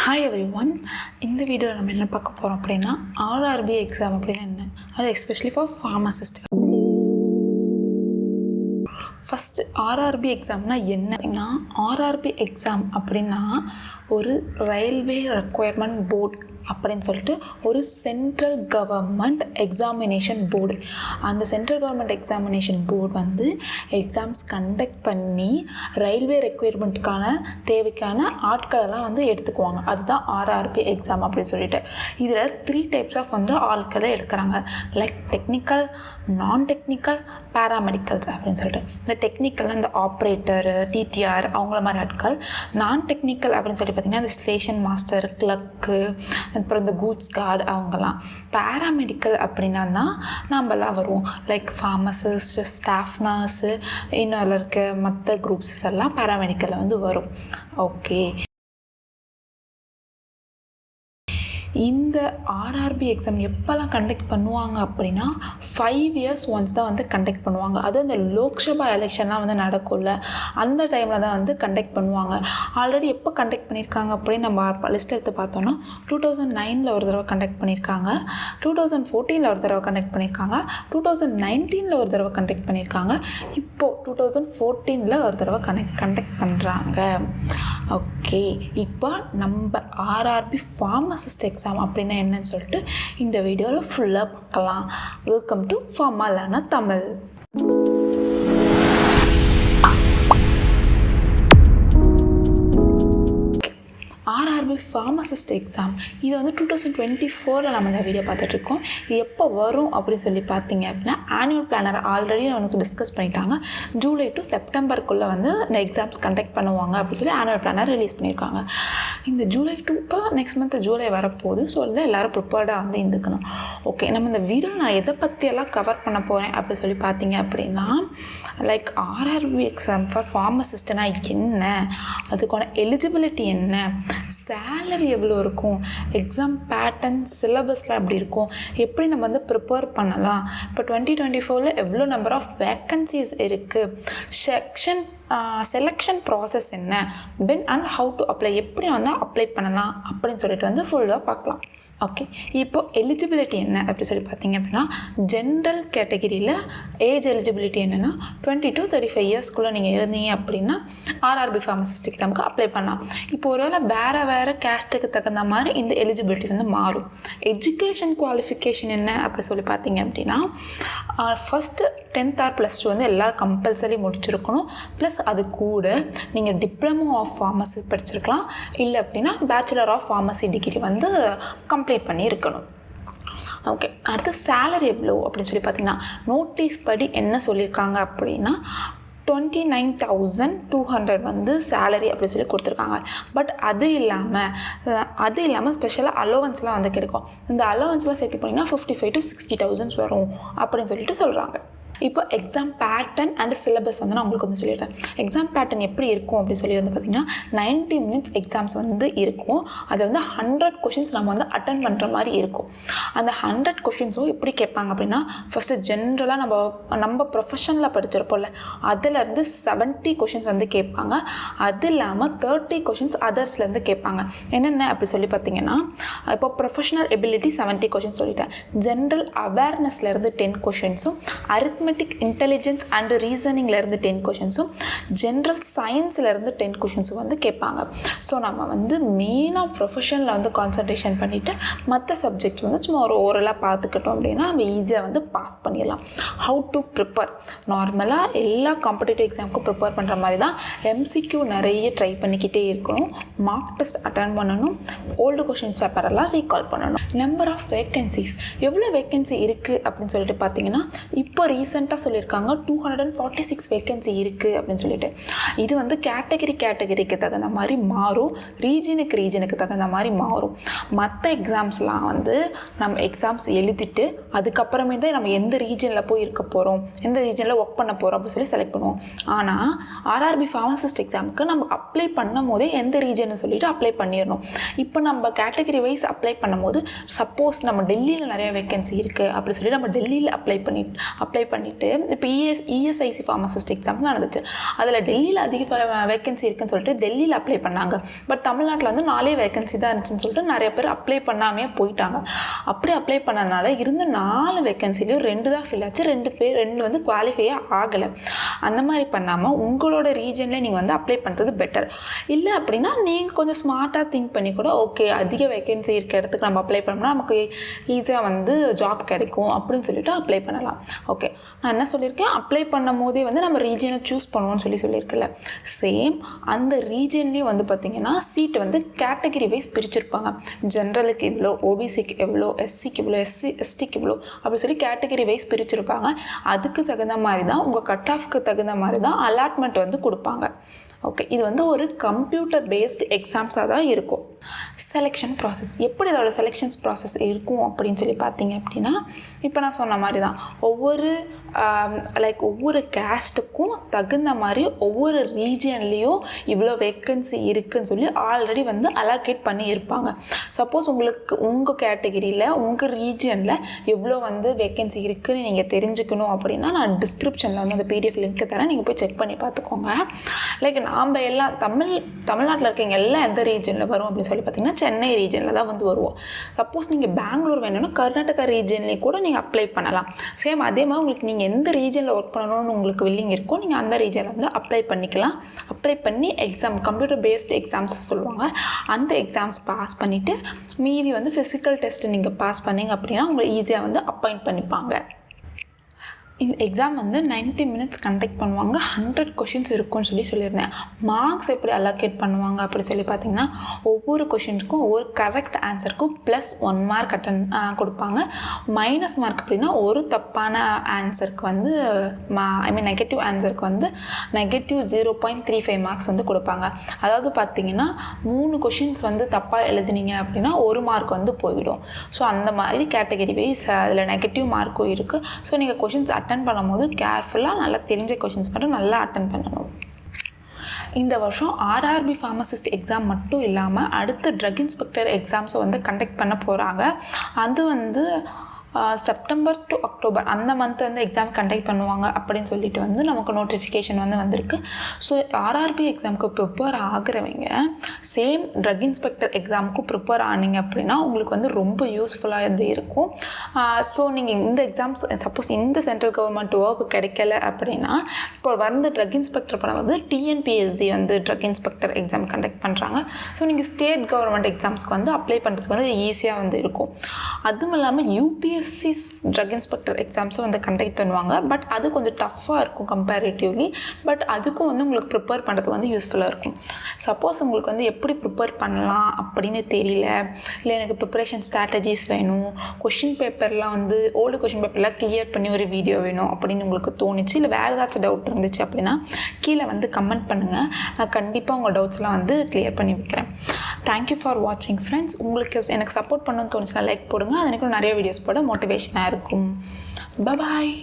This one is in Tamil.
Hi everyone, இந்த வீடியோவில் நம்ம என்ன பார்க்க போகிறோம் அப்படின்னா RRB எக்ஸாம் அப்படின்னா என்ன, அது especially for pharmacist. First RRB எக்ஸாம்னா என்னன்னா, RRB எக்ஸாம் அப்படின்னா ஒரு ரயில்வே ரெக்குயர்மெண்ட் போர்டு அப்படின்னு சொல்லிட்டு ஒரு சென்ட்ரல் கவர்மெண்ட் எக்ஸாமினேஷன் போர்டு. அந்த சென்ட்ரல் கவர்மெண்ட் எக்ஸாமினேஷன் போர்டு வந்து எக்ஸாம்ஸ் கண்டக்ட் பண்ணி ரயில்வே ரெக்குயர்மெண்ட்டுக்கான தேவைக்கான ஆட்களெல்லாம் வந்து எடுத்துக்குவாங்க. அதுதான் RRB எக்ஸாம் அப்படின்னு சொல்லிட்டு. இதில் 3 டைப்ஸ் ஆஃப் வந்து ஆட்களை எடுக்கிறாங்க. லைக் டெக்னிக்கல், நான் டெக்னிக்கல், பேராமெடிக்கல்ஸ் அப்படின்னு சொல்லிட்டு. இந்த டெக்னிக்கல்னால் இந்த ஆப்ரேட்டர், டிடிஆர் அவங்கள மாதிரி ஆட்கள். நான் டெக்னிக்கல் அப்படின்னு சொல்லி பார்த்திங்கன்னா இந்த ஸ்டேஷன் மாஸ்டர், கிளர்க்கு, அப்புறம் இந்த கூட்ஸ் கார்டு அவங்கெல்லாம். பேராமெடிக்கல் அப்படின்னா தான் நம்மலாம் வருவோம். லைக் ஃபார்மசிஸ்ட், ஸ்டாஃப் நர்ஸு, இன்னும் இருக்க மற்ற குரூப்ஸஸ் எல்லாம் பேராமெடிக்கலில் வந்து வரும். ஓகே, இந்த RRB எக்ஸாம் எப்போல்லாம் கண்டக்ட் பண்ணுவாங்க அப்படின்னா 5 years ஒன்ஸ் தான் வந்து கண்டக்ட் பண்ணுவாங்க. அதுவும் இந்த லோக்சபா எலெக்ஷன்லாம் வந்து நடக்கும்ல, அந்த டைமில் தான் வந்து கண்டக்ட் பண்ணுவாங்க. ஆல்ரெடி எப்போ கண்டக்ட் பண்ணியிருக்காங்க அப்படின்னு நம்ம லிஸ்ட் எடுத்து பார்த்தோன்னா 2009 ஒரு தடவை கண்டக்ட் பண்ணியிருக்காங்க, 2014 ஒரு தடவை கண்டக்ட் பண்ணியிருக்காங்க, 2019 ஒரு தடவை கண்டக்ட் பண்ணியிருக்காங்க, இப்போது 2014 ஒரு தடவை கண்டக்ட் பண்ணுறாங்க. ஓகே, இப்போ நம்ம RRB ஃபார்மசிஸ்ட் எக்ஸாம் அப்படின்னா என்னன்னு சொல்லிட்டு இந்த வீடியோவில் ஃபுல்லாக பார்க்கலாம். வெல்கம் டு ஃபார்மலான தமிழ். RRB ஃபார்மசிஸ்ட் எக்ஸாம் இது வந்து 2024 நம்ம இந்த வீடியோ பார்த்துட்ருக்கோம். இது எப்போ வரும் அப்படின்னு சொல்லி பார்த்தீங்க அப்படின்னா ஆனுவல் பிளானர் ஆல்ரெடி நமக்கு டிஸ்கஸ் பண்ணிட்டாங்க. ஜூலை டு செப்டம்பருக்குள்ளே வந்து இந்த எக்ஸாம்ஸ் கண்டக்ட் பண்ணுவாங்க அப்படின்னு சொல்லி ஆனுவல் பிளானர் ரிலீஸ் பண்ணியிருக்காங்க. இந்த ஜூலை டு இப்போ நெக்ஸ்ட் மந்த் ஜூலை வரப்போகுது. ஸோ அதில் எல்லோரும் ப்ரிப்பேர்டாக வந்து இருந்துக்கணும். ஓகே, நம்ம இந்த வீடியோவில் நான் எதை பற்றியெல்லாம் கவர் பண்ண போகிறேன் அப்படின்னு சொல்லி பார்த்தீங்க அப்படின்னா, லைக் RRB எக்ஸாம் ஃபார் ஃபார்மசிஸ்ட்னா என்ன, அதுக்கான எலிஜிபிலிட்டி என்ன, சேலரி எவ்வளோ இருக்கும், எக்ஸாம் பேட்டர்ன், சிலபஸில் எப்படி இருக்கும், எப்படி நம்ம வந்து ப்ரிப்பேர் பண்ணலாம், இப்போ 2024 எவ்வளோ நம்பர் ஆஃப் வேக்கன்சிஸ் இருக்குது, செலெக்ஷன் ப்ராசஸ் என்ன, பென் அண்ட் ஹவு டு அப்ளை, எப்படி வந்து அப்ளை பண்ணலாம் அப்படின்னு சொல்லிட்டு வந்து ஃபுல்லாக பார்க்கலாம். ஓகே, இப்போது எலிஜிபிலிட்டி என்ன அப்படி சொல்லி பார்த்தீங்க அப்படின்னா, ஜென்ரல் கேட்டகிரியில் ஏஜ் எலிஜிபிலிட்டி என்னென்னா 20 to 35 இயர்ஸ்க்குள்ளே நீங்கள் இருந்தீங்க அப்படின்னா RRB ஃபார்மசிஸ்ட் எக்ஸாமுக்கு அப்ளை பண்ணலாம். இப்போ ஒருவேளை வேறு கேஸ்ட்டுக்கு தகுந்த மாதிரி இந்த எலிஜிபிலிட்டி வந்து மாறும். எஜுகேஷன் குவாலிஃபிகேஷன் என்ன அப்படி சொல்லி பார்த்தீங்க அப்படின்னா, ஃபஸ்ட்டு 10th or +2 வந்து எல்லோரும் கம்பல்சரி முடிச்சிருக்கணும். ப்ளஸ் அது கூட நீங்கள் டிப்ளமோ ஆஃப் ஃபார்மசி படிச்சிருக்கலாம், இல்லை அப்படின்னா பேச்சுலர் ஆஃப் ஃபார்மசி டிகிரி வந்து கம்ப்ளீட் பண்ணி இருக்கணும். ஓகே, அடுத்து சேலரி எவ்வளோ அப்படின்னு சொல்லி பார்த்தீங்கன்னா, நோட்டீஸ் படி என்ன சொல்லியிருக்காங்க அப்படின்னா 29,200 வந்து சேலரி அப்படி சொல்லி கொடுத்துருக்காங்க. பட் அது இல்லாமல் ஸ்பெஷலாக அலோவன்ஸ்லாம் வந்து கிடைக்கும். இந்த அலோவன்ஸ்லாம் சேர்த்து போனீங்கன்னா 55,000 to 60,000 வரும் அப்படின்னு சொல்லிட்டு சொல்கிறாங்க. இப்போ எக்ஸாம் பேட்டர்ன் அண்ட் சிலபஸ் வந்து நான் உங்களுக்கு வந்து சொல்லிடுறேன். எக்ஸாம் பேட்டர்ன் எப்படி இருக்கும் அப்படின்னு சொல்லி வந்து பார்த்திங்கன்னா 90 minutes எக்ஸாம்ஸ் வந்து இருக்கும். அது வந்து 100 questions நம்ம வந்து அட்டன் பண்ணுற மாதிரி இருக்கும். அந்த 100 questionஸும் எப்படி கேட்பாங்க அப்படின்னா, ஃபஸ்ட்டு ஜென்ரலாக நம்ம ப்ரொஃபஷனில் படிச்சிருப்போம்ல, அதிலேருந்து 70 questions வந்து கேட்பாங்க. அது இல்லாமல் 30 questions அதர்ஸ்லேருந்து கேட்பாங்க. என்னென்ன அப்படி சொல்லி பார்த்தீங்கன்னா, இப்போ ப்ரொஃபஷனல் எபிலிட்டி 70 questions சொல்லிட்டேன், ஜென்ரல் அவேர்னஸ்லேருந்து 10 questions-உம், அரித்மெட்டிக் இன்டெலிஜென்ஸ் அண்ட் ரீசனிங்லேருந்து 10 questions-உம், ஜென்ரல் சயின்ஸ்லேருந்து 10 questions-உம் வந்து கேட்பாங்க. ஸோ நம்ம வந்து மெயினாக ப்ரொஃபஷனில் வந்து கான்சன்ட்ரேஷன் பண்ணிவிட்டு மற்ற சப்ஜெக்ட்ஸ் வந்து சும்மா ஒரு ஓரலாக பார்த்துக்கிட்டோம் அப்படின்னா நம்ம ஈஸியாக வந்து பாஸ் பண்ணிடலாம். ஹவு டு ப்ரிப்பேர், நார்மலாக எல்லா காம்படிட்டிவ் எக்ஸாமுக்கும் ப்ரிப்பேர் பண்ணுற மாதிரி தான். MCQ நிறைய ட்ரை பண்ணிக்கிட்டே இருக்கணும், மார்க் டெஸ்ட் அட்டன் பண்ணணும், ஓல்டு கொஷின்ஸ் பேப்பரெல்லாம் ரீகால் பண்ணணும். நம்பர் ஆஃப் வேக்கன்சிஸ், எவ்வளோ வேக்கன்சி இருக்குது அப்படின்னு சொல்லிட்டு பார்த்தீங்கன்னா, இப்போ ரீசெண்டாக சொல்லியிருக்காங்க 246 வேக்கன்சி இருக்குது அப்படின்னு சொல்லிட்டு. இது வந்து கேட்டகரிக்கு தகுந்த மாதிரி மாறும், ரீஜனுக்கு தகுந்த மாதிரி மாறும். மற்ற எக்ஸாம்ஸ்லாம் வந்து நம்ம எக்ஸாம்ஸ் எழுதிட்டு அதுக்கப்புறமே தான் நம்ம எந்த ரீஜனில் போய் இருக்க போகிறோம், எந்த ரீஜனில் ஒர்க் பண்ண போகிறோம் அப்படின்னு சொல்லி செலக்ட் பண்ணுவோம். ஆனால் RRB ஃபார்மசிஸ்ட் எக்ஸாமுக்கு நம்ம அப்ளை பண்ணும் போதே எந்த ரீஜன்னு சொல்லிட்டு அப்ளை பண்ணிடணும். இப்போ நம்ம கேட்டகரி வைஸ் அப்ளை பண்ணும்போது சப்போஸ் நம்ம டெல்லியில் நிறைய வேக்கன்சி இருக்குது அப்படி சொல்லி நம்ம டெல்லியில் அப்ளை பண்ணிவிட்டு இப்போ இஎஸ்ஐசி ஃபார்மசிஸ்ட் எக்ஸாம் நடந்துச்சு. அதில் டெல்லியில் அதிக வேகன்சி இருக்குன்னு சொல்லிட்டு டெல்லியில் அப்ளை பண்ணாங்க. பட் தமிழ்நாட்டில் வந்து 4 வேகன்சி தான் இருந்துச்சுன்னு சொல்லிட்டு நிறைய பேர் அப்ளை பண்ணாமே போயிட்டாங்க. அப்படி அப்ளை பண்ணதுனால இருந்த 4 வேகன்சிலையும் 2 தான் ஃபில் ஆச்சு, 2 வந்து குவாலிஃபையே ஆகலை. அந்த மாதிரி பண்ணாமல் உங்களோட ரீஜன்லேயே நீங்கள் வந்து அப்ளை பண்ணுறது பெட்டர். இல்லை அப்படின்னா நீங்கள் கொஞ்சம் ஸ்மார்ட்டாக திங்க் பண்ணி கூட ஓகே அதிக வேகன்சி இருக்க இடத்துக்கு நம்ம அப்ளை பண்ணோம்னா நமக்கு ஈஸியாக வந்து ஜாப் கிடைக்கும் அப்படின்னு சொல்லிட்டு அப்ளை பண்ணலாம். ஓகே, நான் என்ன சொல்லியிருக்கேன், அப்ளை பண்ணும் போதே வந்து நம்ம ரீஜனை சூஸ் பண்ணுவோம்னு சொல்லியிருக்கல. சேம் அந்த ரீஜன்லேயும் வந்து பார்த்திங்கன்னா சீட்டு வந்து கேட்டகரி வைஸ் பிரிச்சிருப்பாங்க. ஜென்ரலுக்கு இவ்வளோ, ஓபிசிக்கு எவ்வளோ, எஸ்சிக்கு இவ்வளோ, எஸ்டிக்கு இவ்வளோ அப்படி சொல்லி கேட்டகரி வைஸ் பிரிச்சிருப்பாங்க. அதுக்கு தகுந்த மாதிரி தான் உங்கள் கட் ஆஃப்க்கு தகுந்த மாதிரி தான் அலாட்மெண்ட் வந்து கொடுப்பாங்க. ஓகே, இது வந்து ஒரு கம்ப்யூட்டர் பேஸ்டு எக்ஸாம்ஸாக தான் இருக்கும். செலெக்ஷன் ப்ராசஸ் எப்படி இதோட செலெக்ஷன்ஸ் ப்ராசஸ் இருக்கும் அப்படின்னு சொல்லி பார்த்தீங்க அப்படின்னா, இப்போ நான் சொன்ன மாதிரி தான் ஒவ்வொரு கேஸ்ட்டுக்கும் தகுந்த மாதிரி ஒவ்வொரு ரீஜன்லேயும் இவ்வளோ வேக்கன்சி இருக்குதுன்னு சொல்லி ஆல்ரெடி வந்து அலோகேட் பண்ணி இருப்பாங்க. சப்போஸ் உங்களுக்கு உங்கள் கேட்டகிரியில் உங்கள் ரீஜனில் எவ்வளோ வந்து வேக்கன்சி இருக்குதுன்னு நீங்கள் தெரிஞ்சுக்கணும் அப்படின்னா நான் டிஸ்கிரிப்ஷனில் வந்து அந்த பிடிஎஃப் லிங்க்கை தரேன், நீங்கள் போய் செக் பண்ணி பார்த்துக்கோங்க. நாம் எல்லாம் தமிழ்நாட்டில் இருக்கீங்க எல்லாம் எந்த ரீஜனில் வரும் அப்படின்னு சொல்லி பார்த்தீங்கன்னா சென்னை ரீஜனில் தான் வந்து வருவோம். சப்போஸ் நீங்கள் பெங்களூர் வேணும்னா கர்நாடகா ரீஜன்லேயே கூட நீங்கள் அப்ளை பண்ணலாம். சேம் அதே மாதிரி உங்களுக்கு நீங்கள் எந்த ரீஜனில் ஒர்க் பண்ணணும்னு உங்களுக்கு வில்லிங் இருக்கோ நீங்கள் அந்த ரீஜனில் வந்து அப்ளை பண்ணிக்கலாம். அப்ளை பண்ணி எக்ஸாம் கம்ப்யூட்டர் பேஸ்டு எக்ஸாம்ஸ் சொல்லுவாங்க, அந்த எக்ஸாம்ஸ் பாஸ் பண்ணிவிட்டு மீதி வந்து ஃபிசிக்கல் டெஸ்ட்டு நீங்கள் பாஸ் பண்ணிங்க அப்படின்னா உங்களை ஈஸியாக வந்து அப்பாயிண்ட் பண்ணிப்பாங்க. இந்த எக்ஸாம் வந்து 90 மினிட்ஸ் கண்டக்ட் பண்ணுவாங்க. 100 கொஷின்ஸ் இருக்குன்னு சொல்லியிருந்தேன். மார்க்ஸ் எப்படி அலோகேட் பண்ணுவாங்க அப்படி சொல்லி பார்த்தீங்கன்னா ஒவ்வொரு கொஷினுக்கும் ஒவ்வொரு கரெக்ட் ஆன்சருக்கும் +1 மார்க் கொடுப்பாங்க. மைனஸ் மார்க் அப்படின்னா ஒரு தப்பான ஆன்சருக்கு வந்து நெகட்டிவ் ஆன்சருக்கு வந்து -0.35 மார்க்ஸ் வந்து கொடுப்பாங்க. அதாவது பார்த்தீங்கன்னா 3 கொஷின்ஸ் வந்து தப்பாக எழுதுனீங்க அப்படின்னா 1 மார்க் வந்து போயிடும். ஸோ அந்த மாதிரி கேட்டகரி வைஸ் அதில் நெகட்டிவ் மார்க்கும் இருக்குது. ஸோ நீங்கள் கொஷின்ஸ் அட்டன் பண்ணும்போது கேர்ஃபுல்லாக நல்லா தெரிஞ்ச கொஷின்ஸ் மட்டும் நல்லா அட்டன் பண்ணணும். இந்த வருஷம் RRB ஃபார்மசிஸ்ட் எக்ஸாம் மட்டும் இல்லாமல் அடுத்து ட்ரக் இன்ஸ்பெக்டர் எக்ஸாம்ஸை வந்து கண்டக்ட் பண்ண போகிறாங்க. அது வந்து செப்டம்பர் டு அக்டோபர் அந்த மந்த் வந்து எக்ஸாம் கண்டக்ட் பண்ணுவாங்க அப்படின்னு சொல்லிட்டு வந்து நமக்கு நோட்டிஃபிகேஷன் வந்து வந்திருக்கு. ஸோ RRB எக்ஸாமுக்கு ப்ரிப்பேர் ஆகிறவங்க சேம் ட்ரக் இன்ஸ்பெக்டர் எக்ஸாமுக்கும் ப்ரிப்பேர் ஆனீங்க அப்படின்னா உங்களுக்கு வந்து ரொம்ப யூஸ்ஃபுல்லாக இது இருக்கும். ஸோ நீங்கள் இந்த எக்ஸாம்ஸ் சப்போஸ் இந்த சென்ட்ரல் கவர்மெண்ட் ஒர்க் கிடைக்கல அப்படின்னா இப்போ வந்து ட்ரக் இன்ஸ்பெக்டர் பண்ண வந்து TNPSC வந்து ட்ரக் இன்ஸ்பெக்டர் எக்ஸாம் கண்டக்ட் பண்ணுறாங்க. ஸோ நீங்கள் ஸ்டேட் கவர்மெண்ட் எக்ஸாம்ஸ்க்கு வந்து அப்ளை பண்ணுறதுக்கு வந்து ஈஸியாக வந்து இருக்கும். அதுவும் இல்லாமல் UPSC ட்ரக் இன்ஸ்பெக்டர் எக்ஸாம்ஸும் வந்து கண்டக்ட் பண்ணுவாங்க. பட் அது கொஞ்சம் டஃப்பாக இருக்கும் கம்பேரிட்டிவ்லி. பட் அதுக்கும் வந்து உங்களுக்கு ப்ரிப்பேர் பண்ணுறதுக்கு வந்து யூஸ்ஃபுல்லாக இருக்கும். சப்போஸ் உங்களுக்கு வந்து எப்படி ப்ரிப்பேர் பண்ணலாம் அப்படின்னு தெரியல, இல்லை எனக்கு ப்ரிப்பரேஷன் ஸ்ட்ராட்டஜிஸ் வேணும், கொஷின் பேப்பர்லாம் வந்து ஓல்டு கொஷின் பேப்பர்லாம் கிளியர் பண்ணி ஒரு வீடியோ வேணும் அப்படின்னு உங்களுக்கு தோணுச்சு, இல்லை வேறு ஏதாச்சும் டவுட் இருந்துச்சு அப்படின்னா கீழே வந்து கமெண்ட் பண்ணுங்கள். நான் கண்டிப்பாக உங்கள் டவுட்ஸ்லாம் வந்து கிளியர் பண்ணி வைக்கிறேன். தேங்க்யூ ஃபார் வாட்சிங் ஃப்ரெண்ட்ஸ். உங்களுக்கு எனக்கு சப்போர்ட் பண்ணணும்னு தோணுச்சுன்னா லைக் போடுங்க. அது எனக்கு நிறைய வீடியோஸ் போட மோட்டிவேஷனாக இருக்கும். பாய்.